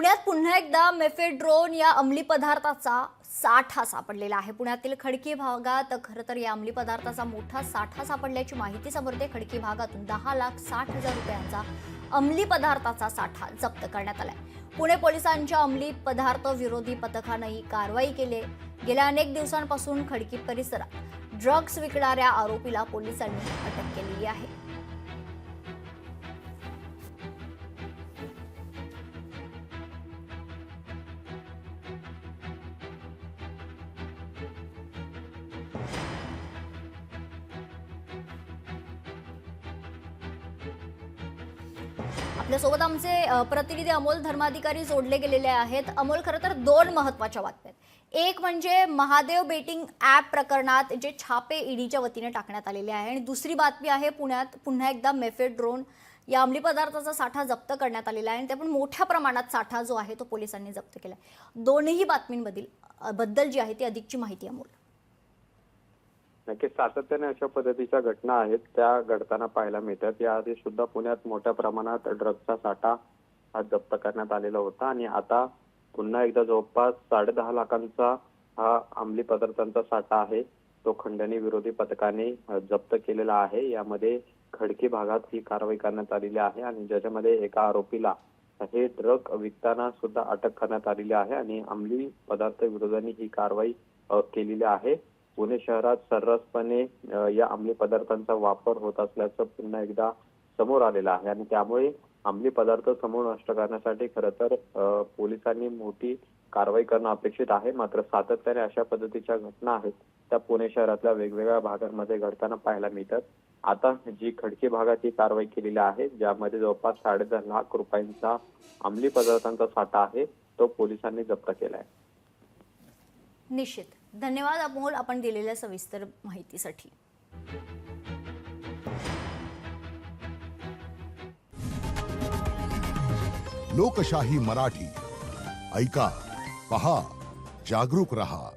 पुण्यात पुन्हा एकदा मेफेड्रोन या अंमली पदार्थाचा साठा सापडलेला आहे। पुण्यातील खडकी भागात खरं तर या अंमली पदार्थाचा मोठा साठा सापडल्याची माहिती समोर येते। खडकी भागातून 10,60,000 रुपयांचा अंमली पदार्थाचा साठा जप्त करण्यात आलाय। पुणे पोलिसांच्या अंमली पदार्थ विरोधी पथकाने ही कारवाई केली। गेल्या अनेक दिवसांपासून खडकी परिसरात ड्रग्ज विकणाऱ्या आरोपीला पोलिसांनी अटक केली आहे। आपल्यासोबत आमचे प्रतिनिधी अमोल धर्माधिकारी जोडले गेलेले आहेत। अमोल, खरं तर दोन महत्त्वाच्या बातम्या आहेत। एक म्हणजे महादेव बेटिंग ॲप प्रकरणात जे छापे ईडीच्या वतीने टाकण्यात आलेले आहे, आणि दुसरी बातमी आहे पुण्यात पुन्हा एकदा मेफेड्रोन या अंमली पदार्थाचा साठा जप्त करण्यात आलेला आहे, आणि ते पण मोठ्या प्रमाणात साठा जो आहे तो पोलिसांनी जप्त केला आहे। दोन्ही बातमींबद्दल जी आहे ती अधिकची माहिती अमोल। नक्कीच सातत्याने अशा पद्धतीच्या घटना आहेत त्या घडताना पाहायला मिळतात। याआधी सुद्धा पुण्यात मोठ्या प्रमाणात ड्रग्जचा साठा हा जप्त करण्यात आलेला होता, आणि आता पुन्हा एकदा जवळपास 10.5 लाखांचा हा अंमली पदार्थांचा साठा आहे तो खंडणी विरोधी पथकाने जप्त केलेला आहे। यामध्ये खडकी भागात ही कारवाई करण्यात आलेली आहे, आणि ज्याच्यामध्ये एका आरोपीला हे ड्रग विकताना सुद्धा अटक करण्यात आलेली आहे, आणि अंमली पदार्थ विरोधाने ही कारवाई केलेली आहे। पुणे शहरात सर्रासपणे या अंमली पदार्थांचा वापर होत असल्याचं पुन्हा एकदा समोर आलेलं आहे, आणि त्यामुळे अंमली पदार्थ समूळ नष्ट करण्यासाठी खरं तर पोलिसांनी मोठी कारवाई करणं अपेक्षित आहे। मात्र सातत्याने अशा पद्धतीच्या घटना आहेत त्या पुणे शहरातल्या वेगवेगळ्या भागांमध्ये घडताना पाहायला मिळतात। आता जी खडकी भागात ही कारवाई केलेली आहे, ज्यामध्ये जवळपास 10.5 लाख रुपयांचा अंमली पदार्थांचा साठा आहे तो पोलिसांनी जप्त केला आहे। निश्चित, धन्यवाद अमोल आपण दिलेल्या सविस्तर माहितीसाठी। लोकशाही मराठी ऐका, पहा, जागरूक रहा।